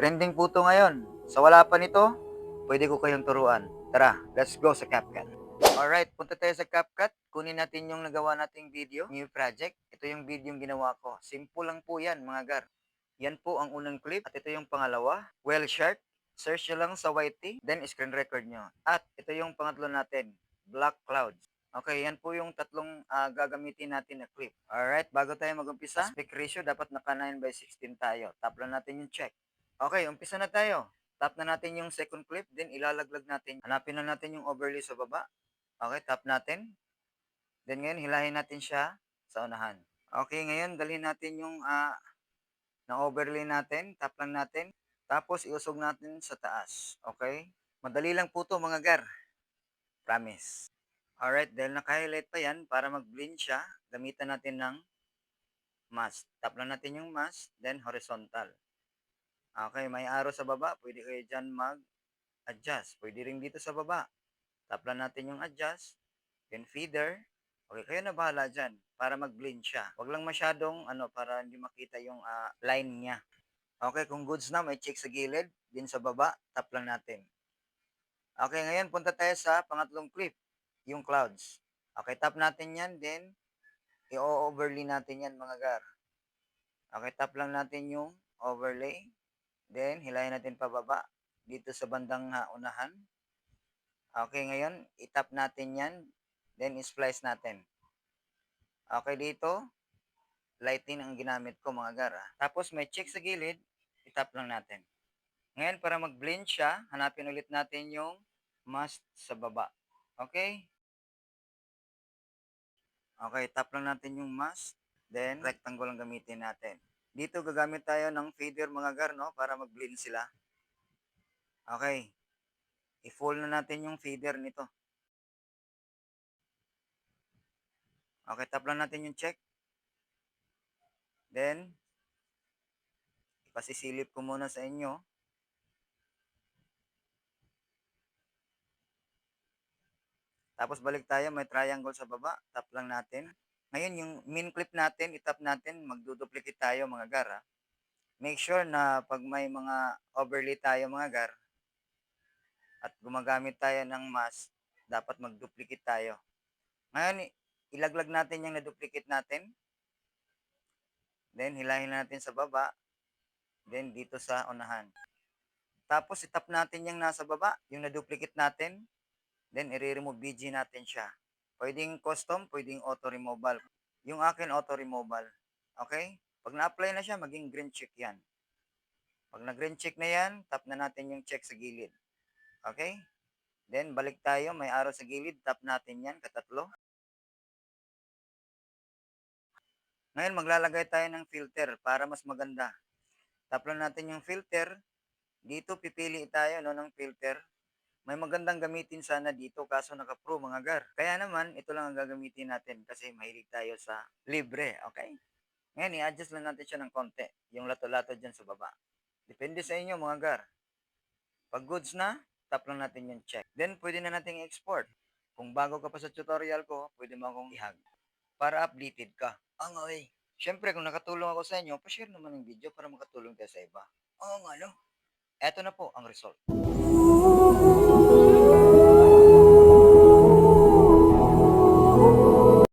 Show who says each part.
Speaker 1: Trending po 'to ngayon. Sa wala pa nito, pwede ko kayong turuan. Tara, let's go sa CapCut. Alright, punta tayo sa CapCut. Kunin natin yung nagawa nating video, new project. Ito yung video yung ginawa ko. Simple lang po yan, mga gar. Yan po ang unang clip. At ito yung pangalawa, Whale Shark. Search nyo lang sa YT, then screen record nyo. At ito yung pangatlo natin, Black Clouds. Okay, yan po yung tatlong gagamitin natin na clip. Alright, bago tayo mag-umpisa, aspect ratio dapat naka 9:16 tayo. Tap lang natin yung check. Okay, umpisa na tayo. Tap na natin yung second clip, then ilalaglag natin. Hanapin na natin yung overlay sa baba. Okay, tap natin. Then ngayon, hilahin natin siya sa unahan. Okay, ngayon, dalhin natin yung na-overlay natin. Tap lang natin. Tapos, iusog natin sa taas. Okay? Madali lang po to mga gar. Promise. Alright, dahil naka-highlight pa yan, para mag-blend siya, gamitan natin ng mask. Tap lang natin yung mask, then horizontal. Okay, may arrow sa baba. Pwede kayo dyan mag-adjust. Pwede rin dito sa baba. Tap lang natin yung adjust. Then feeder. Okay, kayo na bahala dyan para mag-blend siya. Huwag lang masyadong para hindi makita yung line niya. Okay, kung goods na, may check sa gilid. Din sa baba, tap lang natin. Okay, ngayon punta tayo sa pangatlong clip. Yung clouds. Okay, tap natin yan. Then, i-overlay natin yan mga gar. Okay, tap lang natin yung overlay. Then, hilahin natin pababa dito sa bandang unahan. Okay, ngayon, itap natin yan. Then, splice natin. Okay, dito, lighting ang ginamit ko mga gar. Tapos, may check sa gilid, itap lang natin. Ngayon, para mag-blend siya, hanapin ulit natin yung mask sa baba. Okay? Okay, tap lang natin yung mask. Then, rectangle ang gamitin natin. Dito, gagamit tayo ng fader mga gar, no? Para mag-blend sila. Okay. I-fold na natin yung fader nito. Okay, tap lang natin yung check. Then, ipasisilip ko muna sa inyo. Tapos balik tayo, may triangle sa baba. Tap lang natin. Ngayon, yung min clip natin, itap natin, magduduplicate tayo mga gar. Make sure na pag may mga overlay tayo mga gar, at gumagamit tayo ng mask, dapat magduplicate tayo. Ngayon, ilaglag natin yung na-duplicate natin. Then, hilahin natin sa baba. Then, dito sa unahan. Tapos, itap natin yung nasa baba, yung na-duplicate natin. Then, i-remove BG natin siya. Pwedeng custom, pwedeng auto-removal. Yung akin, auto-removal. Okay? Pag na-apply na siya, maging green check yan. Pag na-green check na yan, tap na natin yung check sa gilid. Okay? Then, balik tayo. May arrow sa gilid. Tap natin yan, katatlo. Ngayon, maglalagay tayo ng filter para mas maganda. Tap lang natin yung filter. Dito, pipili tayo ng filter. May magandang gamitin sana dito kaso naka-pro mga gar. Kaya naman, ito lang ang gagamitin natin kasi mahilig tayo sa libre. Okay? Ngayon, i-adjust lang natin siya ng konti. Yung lato-lato dyan sa baba. Depende sa inyo mga gar. Pag goods na, tap lang natin yung check. Then, pwede na natin i-export. Kung bago ka pa sa tutorial ko, pwede mo akong ihag para updated ka. Okay. Siyempre, kung nakatulong ako sa inyo, pa-share naman ng video para makatulong tayo sa iba. Oo nga, no? Eto na po ang result.